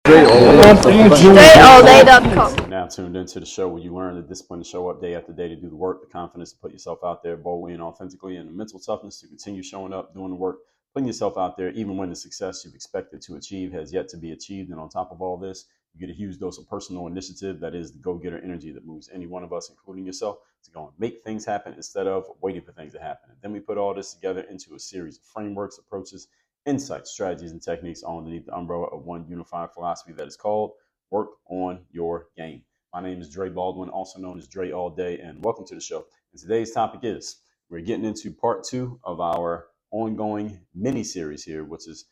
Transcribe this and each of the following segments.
DreAllDay.com. Now tuned into the show where you learn the discipline to show up day after day to do the work, the confidence to put yourself out there boldly and authentically, and the mental toughness to continue showing up, doing the work, putting yourself out there, even when the success you've expected to achieve has yet to be achieved. And on top of all this, you get a huge dose of personal initiative that is the go-getter energy that moves any one of us, including yourself, to go and make things happen instead of waiting for things to happen. And then we put all this together into a series of frameworks, approaches, insights, strategies, and techniques all underneath the umbrella of one unified philosophy that is called Work on Your Game. My name is Dre Baldwin, also known as Dre All Day, and welcome to the show. And today's topic is we're getting into part 2 of our ongoing mini series here, which is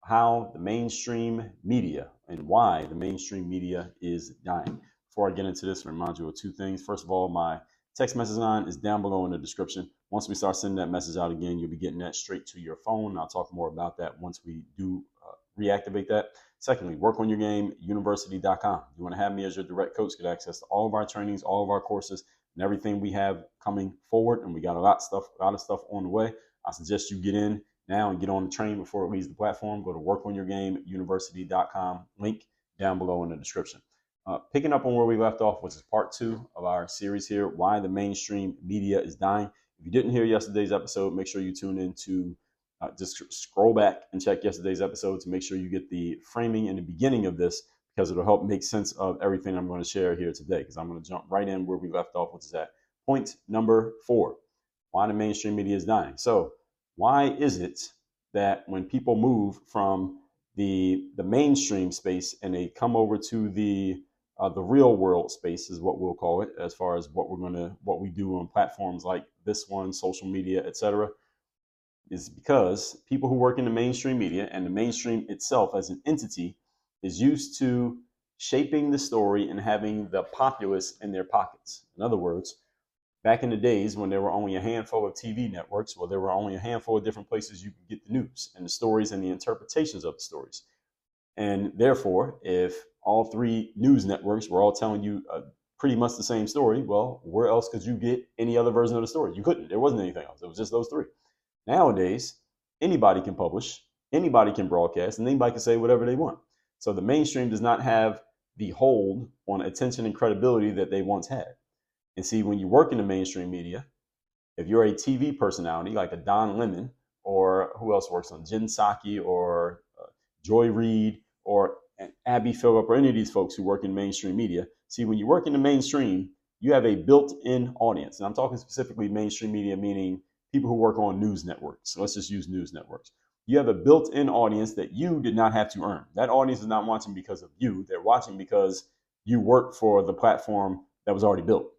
how the mainstream media and why the mainstream media is dying. Before I get into this, I remind you of two things. First of all, my text message line is down below in the description. Once we start sending that message out again, you'll be getting that straight to your phone. I'll talk more about that once we do reactivate that. Secondly, work on your game, university.com. You want to have me as your direct coach, get access to all of our trainings, all of our courses, and everything we have coming forward. And we got a lot of stuff on the way. I suggest you get in now and get on the train before it leaves the platform. Go to workonyourgameuniversity.com. Link down below in the description. Picking up on where we left off, which is part 2 of our series here, why the mainstream media is dying. If you didn't hear yesterday's episode, make sure you tune in to just scroll back and check yesterday's episode to make sure you get the framing in the beginning of this, because it'll help make sense of everything I'm going to share here today, because I'm going to jump right in where we left off, which is at point number 4, why the mainstream media is dying. So why is it that when people move from the mainstream space and they come over to the real world space, is what we'll call it, as far as what we do on platforms like this one, social media, etc., is because people who work in the mainstream media and the mainstream itself as an entity is used to shaping the story and having the populace in their pockets. In other words, back in the days when there were only a handful of TV networks, well, there were only a handful of different places you could get the news and the stories and the interpretations of the stories. And therefore, if all 3 news networks were all telling you pretty much the same story, well, where else could you get any other version of the story? You couldn't. There wasn't anything else. It was just those 3. Nowadays, anybody can publish, anybody can broadcast, and anybody can say whatever they want. So the mainstream does not have the hold on attention and credibility that they once had. And see, when you work in the mainstream media, if you're a TV personality like a Don Lemon, or who else works on Jen Psaki, or Joy Reid, or Abby Phillip, or any of these folks who work in mainstream media, see, when you work in the mainstream, you have a built-in audience. And I'm talking specifically mainstream media, meaning people who work on news networks. So let's just use news networks. You have a built-in audience that you did not have to earn. That audience is not watching because of you. They're watching because you work for the platform that was already built.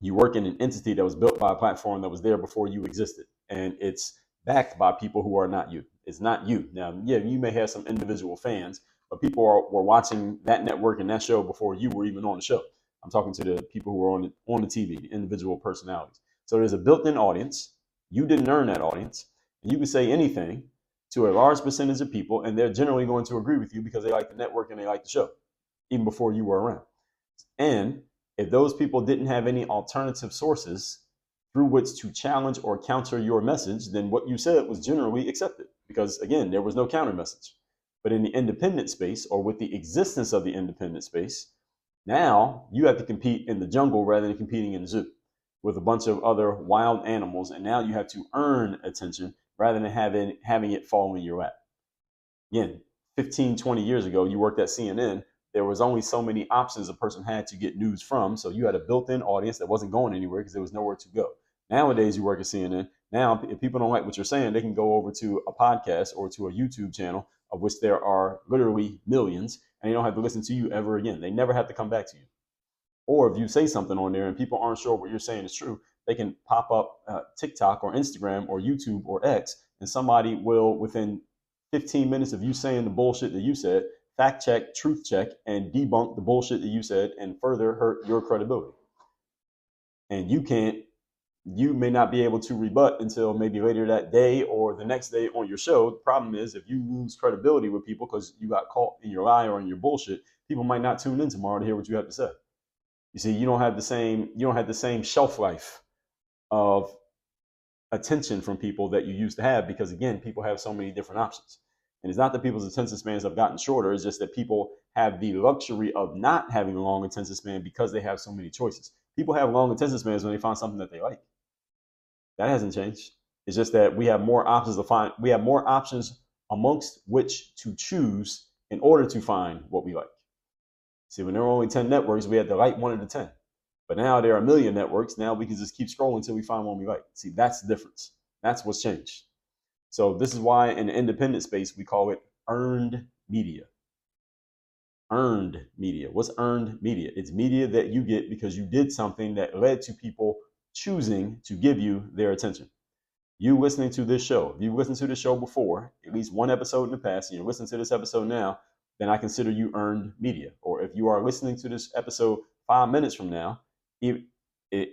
You work in an entity that was built by a platform that was there before you existed. And it's backed by people who are not you. It's not you. Now, yeah, you may have some individual fans, but people were watching that network and that show before you were even on the show. I'm talking to the people who are on the TV, the individual personalities. So there's a built-in audience. You didn't earn that audience. And you can say anything to a large percentage of people, and they're generally going to agree with you because they like the network and they like the show, even before you were around. And if those people didn't have any alternative sources through which to challenge or counter your message, then what you said was generally accepted because, again, there was no counter message. But in the independent space, or with the existence of the independent space, now you have to compete in the jungle rather than competing in the zoo with a bunch of other wild animals. And now you have to earn attention rather than having it fall in your lap. Again, 15, 20 years ago, you worked at CNN. There was only so many options a person had to get news from. So you had a built-in audience that wasn't going anywhere because there was nowhere to go. Nowadays, you work at CNN. Now, if people don't like what you're saying, they can go over to a podcast or to a YouTube channel, of which there are literally millions, and they don't have to listen to you ever again. They never have to come back to you. Or if you say something on there and people aren't sure what you're saying is true, they can pop up TikTok or Instagram or YouTube or X, and somebody will, within 15 minutes of you saying the bullshit that you said, fact check, truth check, and debunk the bullshit that you said and further hurt your credibility. And you may not be able to rebut until maybe later that day or the next day on your show. The problem is, if you lose credibility with people because you got caught in your lie or in your bullshit, people might not tune in tomorrow to hear what you have to say. You see, you don't have the same shelf life of attention from people that you used to have because, again, people have so many different options. And it's not that people's attention spans have gotten shorter. It's just that people have the luxury of not having a long attention span because they have so many choices. People have long attention spans when they find something that they like. That hasn't changed. It's just that we have more options to find. We have more options amongst which to choose in order to find what we like. See, when there were only 10 networks, we had to like one of the 10. But now there are a million networks. Now we can just keep scrolling until we find one we like. See, that's the difference. That's what's changed. So this is why in the independent space, we call it earned media. Earned media. What's earned media? It's media that you get because you did something that led to people choosing to give you their attention. You listening to this show, if you listened to this show before, at least one episode in the past, and you're listening to this episode now, then I consider you earned media. Or if you are listening to this episode 5 minutes from now,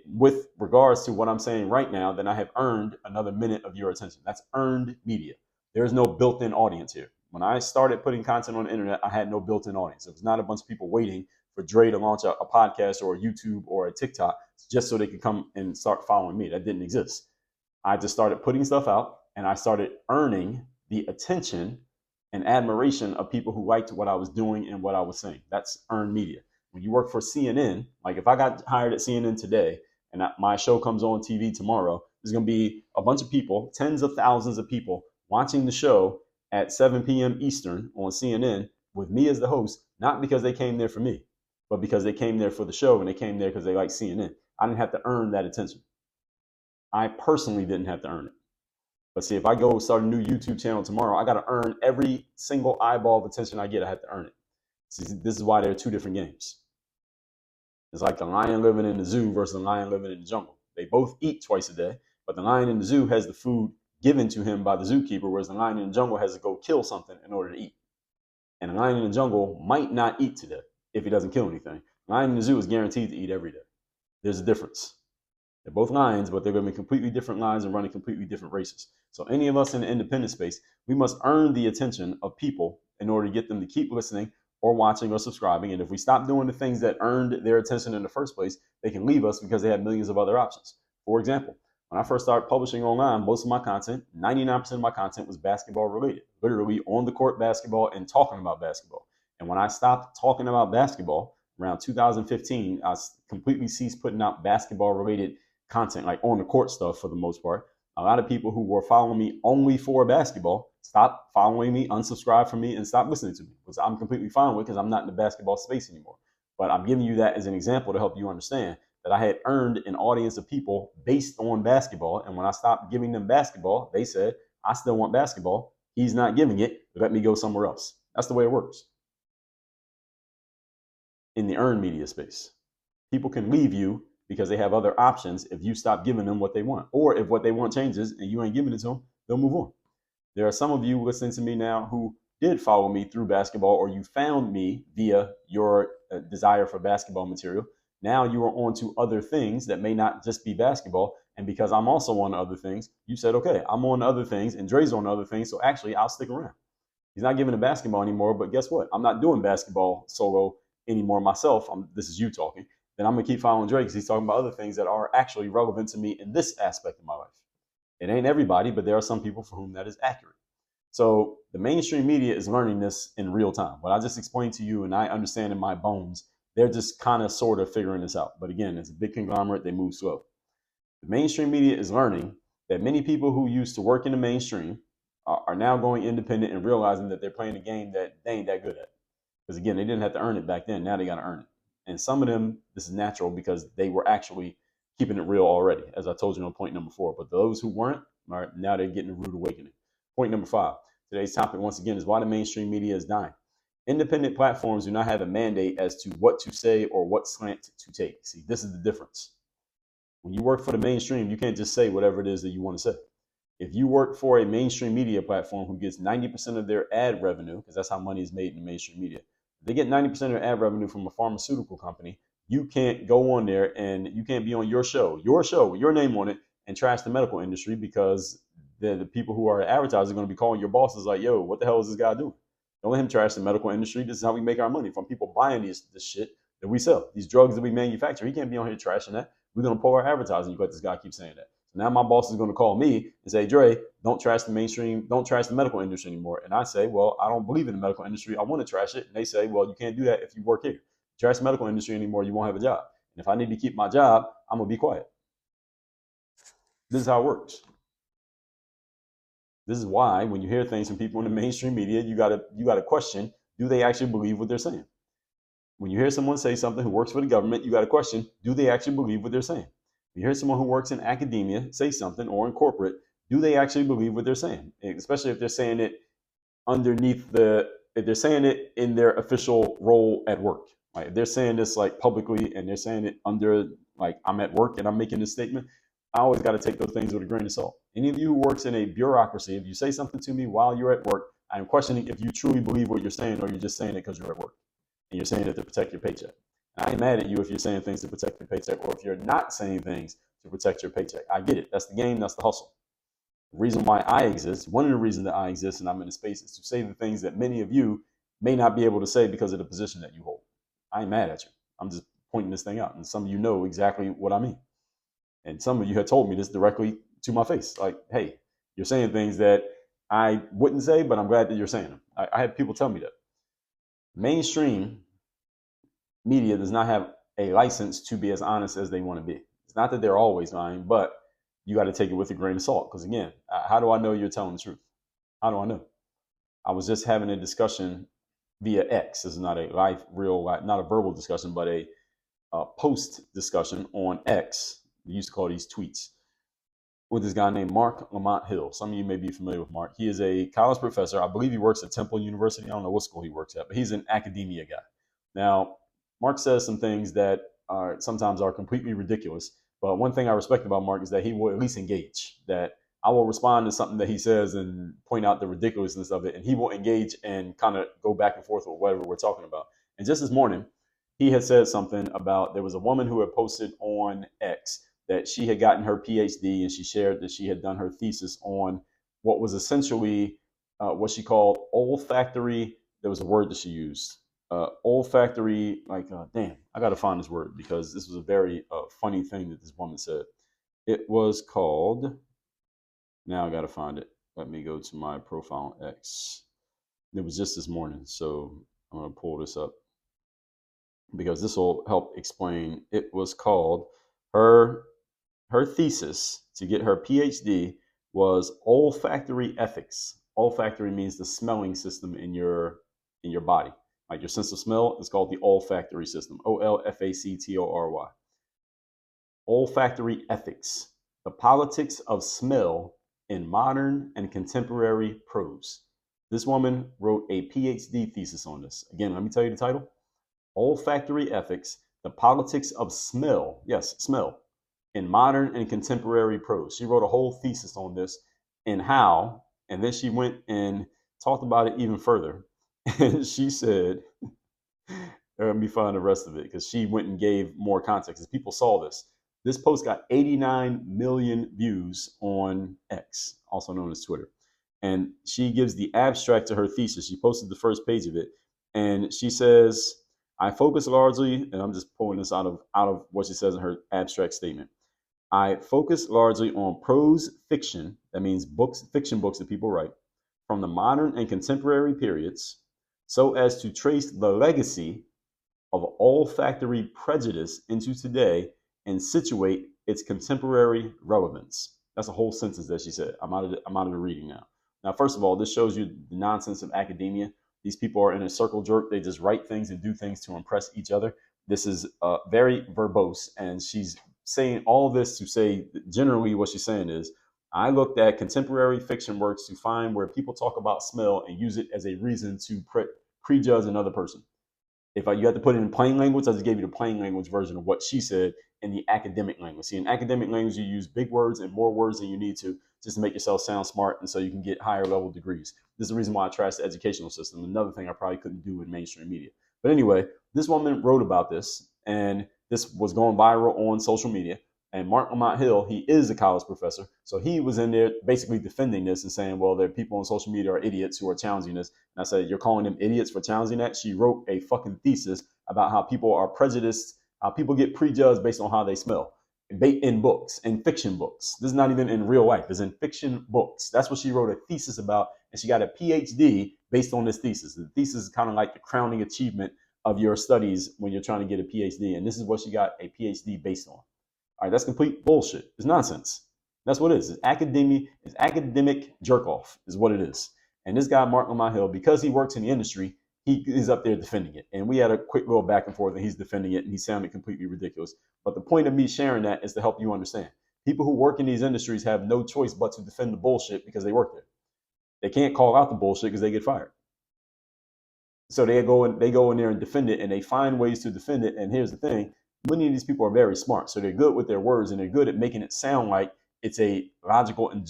with regards to what I'm saying right now, then I have earned another minute of your attention. That's earned media. There is no built-in audience here. When I started putting content on the internet, I had no built-in audience. It was not a bunch of people waiting for Dre to launch a podcast or a YouTube or a TikTok just so they could come and start following me. That didn't exist. I just started putting stuff out, and I started earning the attention and admiration of people who liked what I was doing and what I was saying. That's earned media. When you work for CNN, like if I got hired at CNN today and my show comes on TV tomorrow, there's going to be a bunch of people, tens of thousands of people watching the show at 7 p.m. Eastern on CNN with me as the host, not because they came there for me, but because they came there for the show and they came there because they like CNN. I didn't have to earn that attention. I personally didn't have to earn it. But see, if I go start a new YouTube channel tomorrow, I got to earn every single eyeball of attention I get. I have to earn it. See, this is why there are two different games. It's like the lion living in the zoo versus the lion living in the jungle. They both eat twice a day, but the lion in the zoo has the food given to him by the zookeeper, whereas the lion in the jungle has to go kill something in order to eat. And the lion in the jungle might not eat today if he doesn't kill anything. The lion in the zoo is guaranteed to eat every day. There's a difference. They're both lions, but they're going to be completely different lions and running completely different races. So any of us in the independent space, we must earn the attention of people in order to get them to keep listening or watching or subscribing. And if we stop doing the things that earned their attention in the first place, they can leave us because they have millions of other options. For example, when I first started publishing online, most of my content, 99% of my content was basketball related, literally on the court basketball and talking about basketball. And when I stopped talking about basketball around 2015, I completely ceased putting out basketball related content, like on the court stuff for the most part. A lot of people who were following me only for basketball stopped following me, unsubscribed from me, and stopped listening to me, which I'm completely fine with because I'm not in the basketball space anymore. But I'm giving you that as an example to help you understand that I had earned an audience of people based on basketball. And when I stopped giving them basketball, they said, I still want basketball. He's not giving it. Let me go somewhere else. That's the way it works in the earned media space. People can leave you because they have other options if you stop giving them what they want. Or if what they want changes and you ain't giving it to them, they'll move on. There are some of you listening to me now who did follow me through basketball, or you found me via your desire for basketball material. Now you are on to other things that may not just be basketball. And because I'm also on other things, you said, okay, I'm on other things and Dre's on other things. So actually, I'll stick around. He's not giving the basketball anymore. But guess what? I'm not doing basketball solo anymore myself. This is you talking. Then I'm going to keep following Dre because he's talking about other things that are actually relevant to me in this aspect of my life. It ain't everybody, but there are some people for whom that is accurate. So the mainstream media is learning this in real time. What I just explained to you and I understand in my bones, they're just kind of sort of figuring this out. But again, it's a big conglomerate. They move slow. The mainstream media is learning that many people who used to work in the mainstream are now going independent and realizing that they're playing a game that they ain't that good at. Because again, they didn't have to earn it back then. Now they got to earn it. And some of them, this is natural because they were actually keeping it real already, as I told you on point number 4. But those who weren't, all right, now they're getting a rude awakening. Point number 5. Today's topic, once again, is why the mainstream media is dying. Independent platforms do not have a mandate as to what to say or what slant to take. See, this is the difference. When you work for the mainstream, you can't just say whatever it is that you want to say. If you work for a mainstream media platform who gets 90% of their ad revenue, because that's how money is made in mainstream media, they get 90% of their ad revenue from a pharmaceutical company. You can't go on there and you can't be on your show with your name on it and trash the medical industry because the people who are advertising are going to be calling your bosses like, yo, what the hell is this guy doing? Don't let him trash the medical industry. This is how we make our money from people buying this shit that we sell, these drugs that we manufacture. He can't be on here trashing that. We're going to pull our advertising. You let this guy keep saying that. So now my boss is going to call me and say, Dre, don't trash the mainstream, don't trash the medical industry anymore. And I say, well, I don't believe in the medical industry. I want to trash it. And they say, well, you can't do that if you work here. Trash the medical industry anymore, you won't have a job. And if I need to keep my job, I'm going to be quiet. This is how it works. This is why when you hear things from people in the mainstream media, you gotta question, do they actually believe what they're saying? When you hear someone say something who works for the government, you gotta question, do they actually believe what they're saying? When you hear someone who works in academia say something, or in corporate, do they actually believe what they're saying? Especially if they're saying it if they're saying it in their official role at work. Like if they're saying this like publicly and they're saying it under like I'm at work and I'm making this statement, I always got to take those things with a grain of salt. Any of you who works in a bureaucracy, if you say something to me while you're at work, I'm questioning if you truly believe what you're saying or you're just saying it because you're at work and you're saying it to protect your paycheck. And I ain't mad at you if you're saying things to protect your paycheck or if you're not saying things to protect your paycheck. I get it. That's the game. That's the hustle. The reason why I exist, one of the reasons that I exist and I'm in the space is to say the things that many of you may not be able to say because of the position that you hold. I ain't mad at you. I'm just pointing this thing out. And some of you know exactly what I mean. And some of you had told me this directly to my face. Like, hey, you're saying things that I wouldn't say, but I'm glad that you're saying them. I had people tell me that. Mainstream media does not have a license to be as honest as they want to be. It's not that they're always lying, but you got to take it with a grain of salt. Because again, how do I know you're telling the truth? How do I know? I was just having a discussion via X. This is not a not a verbal discussion, but a post discussion on X. We used to call these tweets, with this guy named Mark Lamont Hill. Some of you may be familiar with Mark. He is a college professor. I believe he works at Temple University. I don't know what school he works at, but he's an academia guy. Now, Mark says some things that sometimes are completely ridiculous. But one thing I respect about Mark is that he will at least engage. That I will respond to something that he says and point out the ridiculousness of it, and he will engage and kind of go back and forth with whatever we're talking about. And just this morning, he had said something about there was a woman who had posted on X that she had gotten her PhD and she shared that she had done her thesis on what was essentially what she called olfactory. There was a word that she used, olfactory, damn, I got to find this word because this was a very funny thing that this woman said. It was called, now I got to find it. Let me go to my profile on X. It was just this morning, so I'm going to pull this up because this will help explain. It was called her thesis to get her PhD was olfactory ethics. Olfactory means the smelling system in your body. Like your sense of smell is called the olfactory system. Olfactory. Olfactory ethics. The politics of smell in modern and contemporary prose. This woman wrote a PhD thesis on this. Again, let me tell you the title. Olfactory ethics. The politics of smell. Yes, smell in modern and contemporary prose. She wrote a whole thesis on this and how, and then she went and talked about it even further. And she said, let me find the rest of it because she went and gave more context. As people saw this, this post got 89 million views on X, also known as Twitter. And she gives the abstract to her thesis. She posted the first page of it. And she says, I focus largely, and I'm just pulling this out of what she says in her abstract statement. I focus largely on prose fiction, that means books, fiction books that people write, from the modern and contemporary periods, so as to trace the legacy of olfactory prejudice into today and situate its contemporary relevance. That's a whole sentence that she said. I'm out of the reading now. Now, first of all, this shows you the nonsense of academia. These people are in a circle jerk. They just write things and do things to impress each other. This is very verbose, and she's saying all this to say generally what she's saying is, I looked at contemporary fiction works to find where people talk about smell and use it as a reason to prejudge another person. If you had to put it in plain language, I just gave you the plain language version of what she said in the academic language. See, in academic language, you use big words and more words than you need to just to make yourself sound smart and so you can get higher level degrees. This is the reason why I trash the educational system. Another thing I probably couldn't do with mainstream media. But anyway, this woman wrote about this, and this was going viral on social media. And Mark Lamont Hill, he is a college professor. So he was in there basically defending this and saying, well, there are people on social media are idiots who are challenging this. And I said, you're calling them idiots for challenging that? She wrote a fucking thesis about how people are prejudiced, how people get prejudged based on how they smell. in books, in fiction books. This is not even in real life. It's in fiction books. That's what she wrote a thesis about, and she got a PhD based on this thesis. The thesis is kind of like the crowning achievement of your studies when you're trying to get a PhD, and this is what she got a PhD based on. All right, that's complete bullshit. It's nonsense. That's what it is. It's academia. It's academic jerk off is what it is. And this guy, Mark Lamont Hill, because he works in the industry, he is up there defending it. And we had a quick little back and forth, and he's defending it, and he sounded completely ridiculous. But the point of me sharing that is to help you understand. People who work in these industries have no choice but to defend the bullshit because they work there. They can't call out the bullshit because they get fired. So they go in there and defend it, and they find ways to defend it. And here's the thing: many of these people are very smart, so they're good with their words, and they're good at making it sound like it's a logical and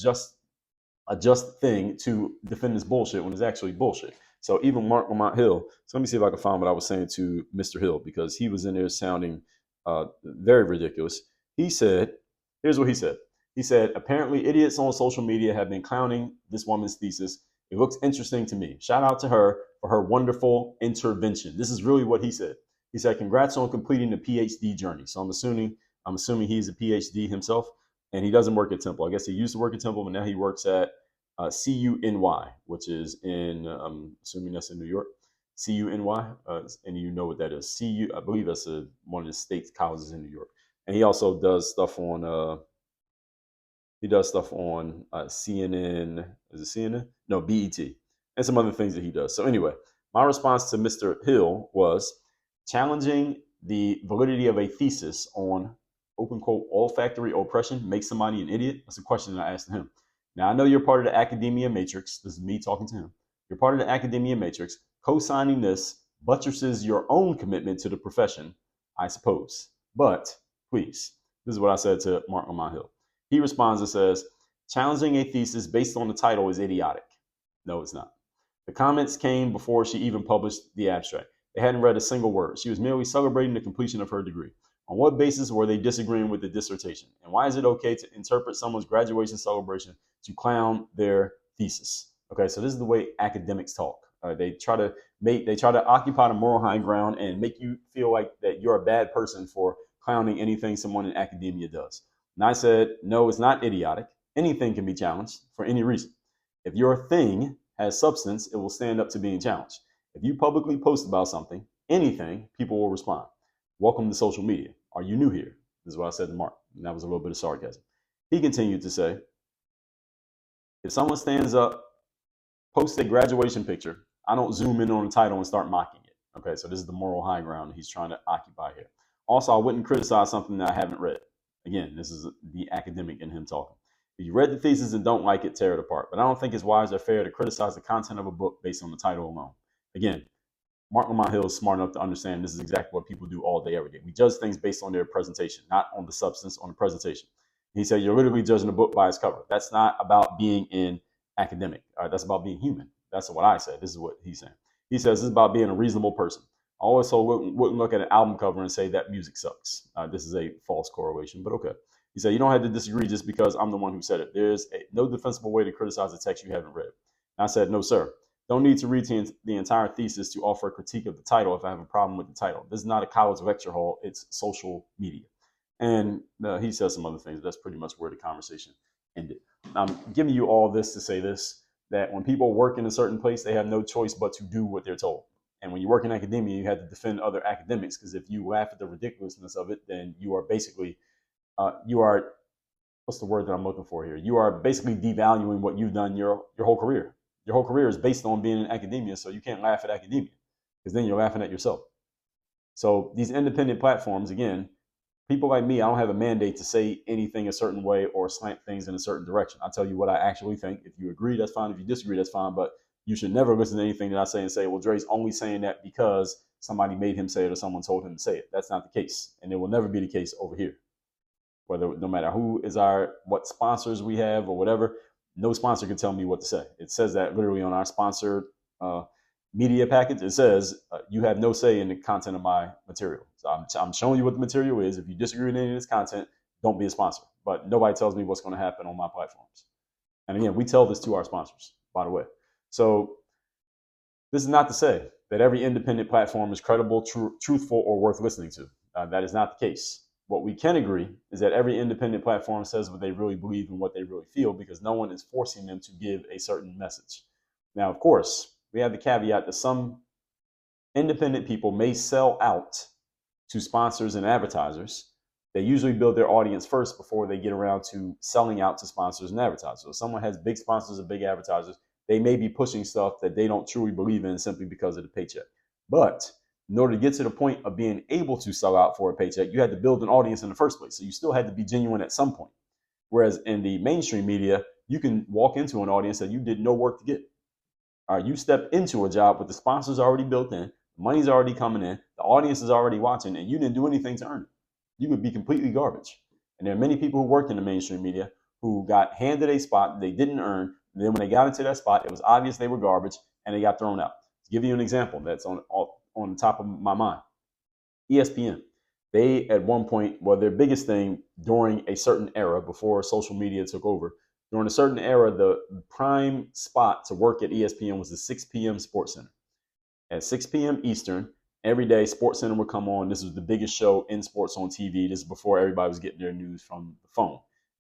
a just thing to defend this bullshit when it's actually bullshit. So even Mark Lamont Hill. So let me see if I can find what I was saying to Mr. Hill, because he was in there sounding very ridiculous. He said, here's what he said. He said, apparently idiots on social media have been clowning this woman's thesis. It looks interesting to me. Shout out to her for her wonderful intervention. This is really what he said. He said, congrats on completing the PhD journey. So I'm assuming he's a PhD himself, and he doesn't work at Temple. I guess he used to work at Temple, but now he works at CUNY, which is in, I'm assuming that's in New York. CUNY, and you know what that is. I believe that's one of the state colleges in New York. And he also does stuff on CNN. Is it CNN? No, BET, and some other things that he does. So anyway, my response to Mr. Hill was challenging the validity of a thesis on open quote olfactory oppression makes somebody an idiot. That's a question that I asked him. Now I know you're part of the academia matrix. This is me talking to him. You're part of the academia matrix. Co-signing this buttresses your own commitment to the profession, I suppose. But please, this is what I said to Mark Lamont Hill. He responds and says, challenging a thesis based on the title is idiotic. No, it's not. The comments came before she even published the abstract. They hadn't read a single word. She was merely celebrating the completion of her degree. On what basis were they disagreeing with the dissertation? And why is it okay to interpret someone's graduation celebration to clown their thesis? Okay, so this is the way academics talk. They try to occupy the moral high ground and make you feel like that you're a bad person for clowning anything someone in academia does. And I said, no, it's not idiotic. Anything can be challenged for any reason. If your thing has substance, it will stand up to being challenged. If you publicly post about something, anything, people will respond. Welcome to social media. Are you new here? This is what I said to Mark. And that was a little bit of sarcasm. He continued to say, if someone stands up, posts a graduation picture, I don't zoom in on the title and start mocking it. Okay, so this is the moral high ground he's trying to occupy here. Also, I wouldn't criticize something that I haven't read. Again, this is the academic in him talking. If you read the thesis and don't like it, tear it apart. But I don't think it's wise or fair to criticize the content of a book based on the title alone. Again, Mark Lamont Hill is smart enough to understand this is exactly what people do all day, every day. We judge things based on their presentation, not on the substance, on the presentation. He said, you're literally judging a book by its cover. That's not about being in academic. That's about being human. That's what I said. This is what he's saying. He says this is about being a reasonable person. I also wouldn't look at an album cover and say that music sucks. This is a false correlation, but okay. He said, you don't have to disagree just because I'm the one who said it. There's no defensible way to criticize a text you haven't read. And I said, no, sir. Don't need to read the entire thesis to offer a critique of the title if I have a problem with the title. This is not a college lecture hall. It's social media. And he says some other things. That's pretty much where the conversation ended. I'm giving you all this to say this, that when people work in a certain place, they have no choice but to do what they're told. And when you work in academia, you have to defend other academics, because if you laugh at the ridiculousness of it, then you are basically, what's the word that I'm looking for here? You are basically devaluing what you've done your whole career. Your whole career is based on being in academia, so you can't laugh at academia, because then you're laughing at yourself. So these independent platforms, again, people like me, I don't have a mandate to say anything a certain way or slant things in a certain direction. I tell you what I actually think. If you agree, that's fine. If you disagree, that's fine. But you should never listen to anything that I say and say, well, Dre's only saying that because somebody made him say it or someone told him to say it. That's not the case. And it will never be the case over here. No matter who is what sponsors we have or whatever, no sponsor can tell me what to say. It says that literally on our sponsored media package. It says you have no say in the content of my material. So I'm showing you what the material is. If you disagree with any of this content, don't be a sponsor. But nobody tells me what's going to happen on my platforms. And again, we tell this to our sponsors, by the way. So this is not to say that every independent platform is credible, truthful, or worth listening to. That is not the case. what we can agree is that every independent platform says what they really believe and what they really feel, because no one is forcing them to give a certain message. Now, of course, we have the caveat that some independent people may sell out to sponsors and advertisers. They usually build their audience first before they get around to selling out to sponsors and advertisers. So if someone has big sponsors and big advertisers, they may be pushing stuff that they don't truly believe in simply because of the paycheck. But in order to get to the point of being able to sell out for a paycheck, you had to build an audience in the first place. So you still had to be genuine at some point. Whereas in the mainstream media, you can walk into an audience that you did no work to get. All right, you step into a job with the sponsors already built in, the money's already coming in, the audience is already watching, and you didn't do anything to earn it. You could be completely garbage. And there are many people who worked in the mainstream media who got handed a spot they didn't earn. And then when they got into that spot, it was obvious they were garbage and they got thrown out. To give you an example that's on the top of my mind, ESPN. They at one point, well, their biggest thing during a certain era before social media took over, during a certain era, the prime spot to work at ESPN was the 6 p.m. Sports Center. At 6 p.m. Eastern, every day, Sports Center would come on. This was the biggest show in sports on TV. This is before everybody was getting their news from the phone.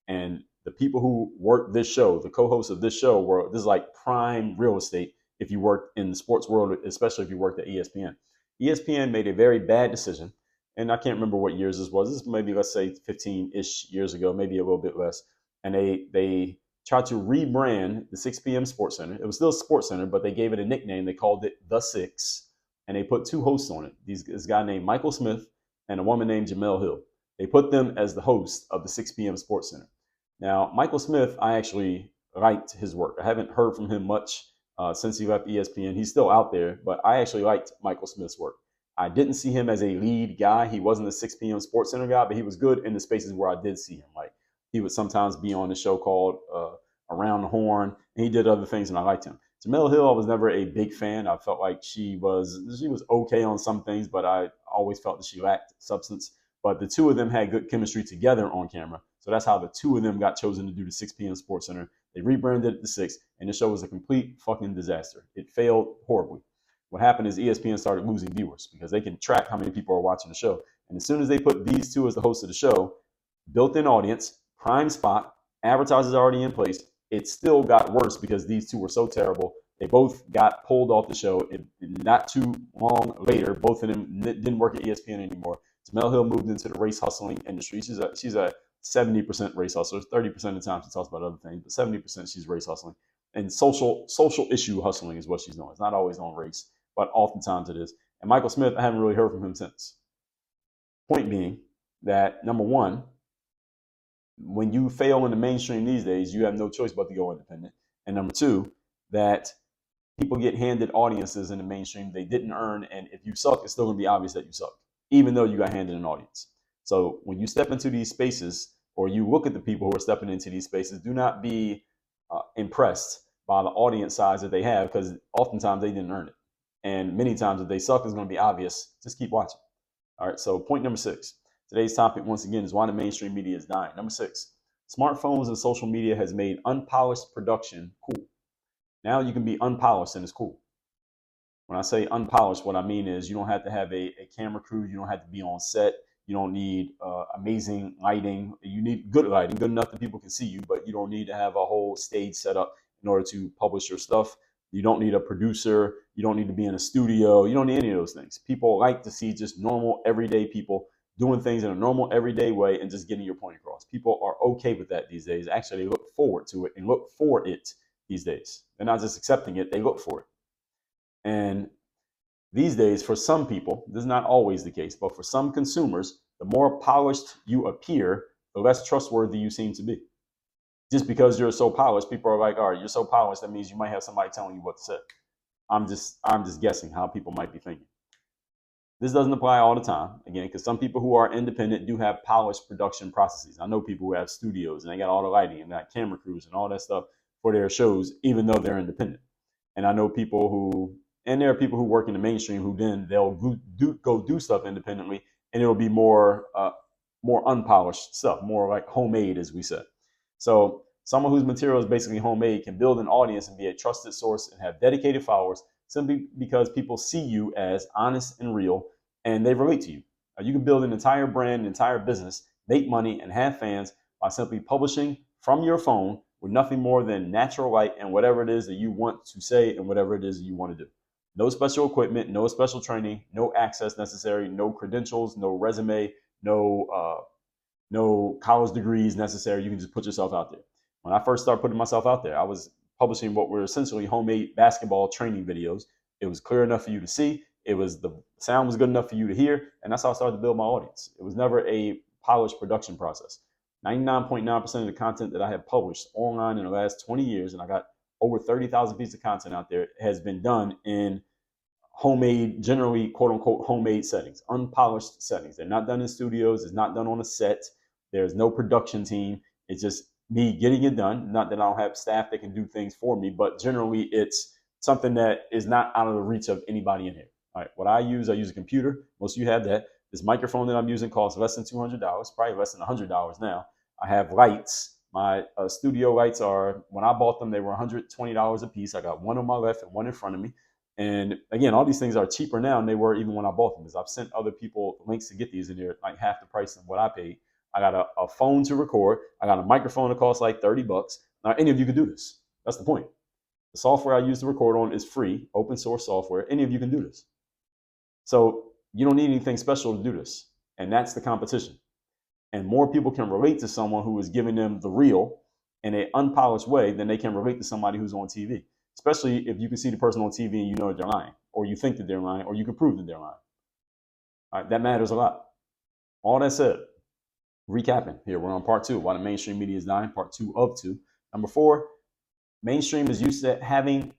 And the people who worked this show, the co-hosts of this show, this is like prime real estate if you worked in the sports world, especially if you worked at ESPN. ESPN made a very bad decision, and I can't remember what years this was. This is maybe, let's say, 15-ish years ago, maybe a little bit less. And they tried to rebrand the 6 p.m. Sports Center. It was still Sports Center, but they gave it a nickname. They called it The Six, and they put two hosts on it. This guy named Michael Smith and a woman named Jamel Hill. They put them as the host of the 6 p.m. Sports Center. Now, Michael Smith, I actually liked his work. I haven't heard from him much since he left ESPN. He's still out there, but I actually liked Michael Smith's work. I didn't see him as a lead guy. He wasn't a 6 p.m. Sports Center guy, but he was good in the spaces where I did see him. Like, he would sometimes be on a show called Around the Horn, and he did other things, and I liked him. Jamel Hill, I was never a big fan. I felt like she was okay on some things, but I always felt that she lacked substance. But the two of them had good chemistry together on camera. So that's how the two of them got chosen to do the 6 p.m. Sports Center. They rebranded it the 6, and the show was a complete fucking disaster. It failed horribly. What happened is ESPN started losing viewers because they can track how many people are watching the show. And as soon as they put these two as the hosts of the show, built-in audience, prime spot, advertisers already in place, it still got worse because these two were so terrible. They both got pulled off the show. Not too long later, both of them didn't work at ESPN anymore. Jamel Hill moved into the race hustling industry. She's a 70% race hustler. 30% of the time she talks about other things, but 70% she's race hustling. And social issue hustling is what she's doing. It's not always on race, but oftentimes it is. And Michael Smith, I haven't really heard from him since. Point being that, number one, when you fail in the mainstream these days, you have no choice but to go independent. And number two, that people get handed audiences in the mainstream they didn't earn. And if you suck, it's still going to be obvious that you suck, even though you got handed an audience. So when you step into these spaces, or you look at the people who are stepping into these spaces, do not be impressed by the audience size that they have, because oftentimes they didn't earn it. And many times if they suck, it's going to be obvious. Just keep watching. All right, so point number 6. Today's topic, once again, is why the mainstream media is dying. Number 6, smartphones and social media has made unpolished production cool. Now you can be unpolished and it's cool. When I say unpolished, what I mean is you don't have to have a camera crew. You don't have to be on set. You don't need amazing lighting. You need good lighting, good enough that people can see you, but you don't need to have a whole stage set up in order to publish your stuff. You don't need a producer. You don't need to be in a studio. You don't need any of those things. People like to see just normal, everyday people doing things in a normal, everyday way and just getting your point across. People are okay with that these days. Actually, they look forward to it and look for it these days. They're not just accepting it, they look for it. And these days, for some people, this is not always the case, but for some consumers, the more polished you appear, the less trustworthy you seem to be. Just because you're so polished, people are like, all right, you're so polished, that means you might have somebody telling you what to say. I'm just guessing how people might be thinking. This doesn't apply all the time, again, because some people who are independent do have polished production processes. I know people who have studios and they got all the lighting and they got camera crews and all that stuff for their shows, even though they're independent. And I know people who, and there are people who work in the mainstream who then they'll go do stuff independently, and it'll be more unpolished stuff, more like homemade, as we said. So someone whose material is basically homemade can build an audience and be a trusted source and have dedicated followers simply because people see you as honest and real and they relate to you. You can build an entire brand, an entire business, make money, and have fans by simply publishing from your phone with nothing more than natural light and whatever it is that you want to say and whatever it is that you want to do. No special equipment, no special training, no access necessary, no credentials, no resume, no college degrees necessary. You can just put yourself out there. When I first started putting myself out there, I was publishing what were essentially homemade basketball training videos. It was clear enough for you to see. The sound was good enough for you to hear, and that's how I started to build my audience. It was never a polished production process. 99.9% of the content that I have published online in the last 20 years, and I got over 30,000 pieces of content out there, has been done in homemade, generally quote unquote homemade settings, unpolished settings. They're not done in studios. It's not done on a set. There's no production team. It's just me getting it done. Not that I don't have staff that can do things for me, but generally it's something that is not out of the reach of anybody in here. All right, what I use a computer. Most of you have that. This microphone that I'm using costs less than $200, probably less than $100 now. I have lights. My studio lights are, when I bought them, they were $120 a piece. I got one on my left and one in front of me. And again, all these things are cheaper now than they were even when I bought them, because I've sent other people links to get these, and they're like half the price of what I paid. I got a phone to record. I got a microphone that costs like $30. Now, any of you can do this. That's the point. The software I use to record on is free, open source software. Any of you can do this. So you don't need anything special to do this. And that's the competition. And more people can relate to someone who is giving them the real in an unpolished way than they can relate to somebody who's on TV. Especially if you can see the person on TV and you know that they're lying, or you think that they're lying, or you can prove that they're lying. All right, that matters a lot. All that said, recapping here, we're on part 2, why the mainstream media is dying, part 2 of 2. Number 4, mainstream is used to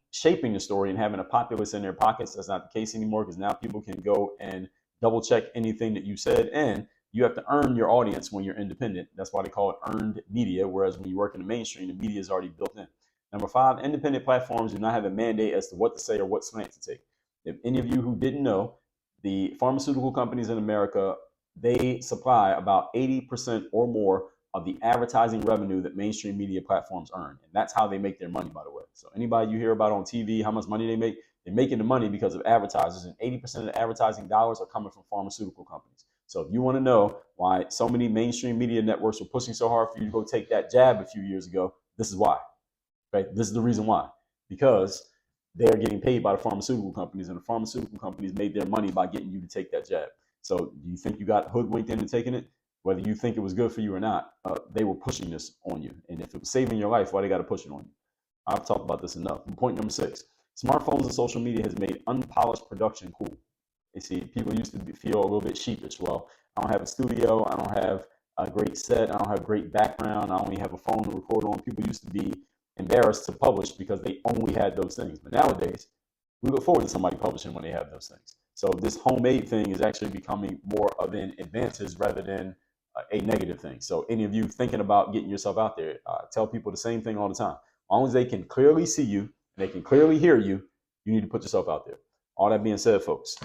shaping the story and having a populace in their pockets. That's not the case anymore, because now people can go and double check anything that you said, and you have to earn your audience when you're independent. That's why they call it earned media, whereas when you work in the mainstream, the media is already built in. Number 5, independent platforms do not have a mandate as to what to say or what slant to take. If any of you who didn't know, the pharmaceutical companies in America, they supply about 80% or more of the advertising revenue that mainstream media platforms earn. And that's how they make their money, by the way. So anybody you hear about on TV, how much money they make, they're making the money because of advertisers, and 80% of the advertising dollars are coming from pharmaceutical companies. So if you want to know why so many mainstream media networks were pushing so hard for you to go take that jab a few years ago, this is why. Right? This is the reason why. Because they're getting paid by the pharmaceutical companies, and the pharmaceutical companies made their money by getting you to take that jab. So do you think you got hoodwinked into taking it? Whether you think it was good for you or not, they were pushing this on you. And if it was saving your life, why they got to push it on you? I've talked about this enough. Point number 6, smartphones and social media has made unpolished production cool. You see, people used to feel a little bit sheepish. Well, I don't have a studio. I don't have a great set. I don't have great background. I only have a phone to record on. People used to be embarrassed to publish because they only had those things. But nowadays, we look forward to somebody publishing when they have those things. So this homemade thing is actually becoming more of an advantage rather than a negative thing. So any of you thinking about getting yourself out there, tell people the same thing all the time. As long as they can clearly see you and they can clearly hear you, you need to put yourself out there. All that being said, folks,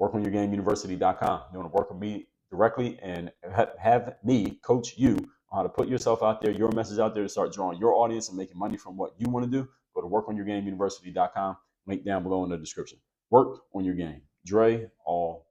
workonyourgameuniversity.com. You want to work with me directly and have me coach you on how to put yourself out there, your message out there, to start drawing your audience and making money from what you want to do. Go to workonyourgameuniversity.com. Link down below in the description. Work on your game. Dre, all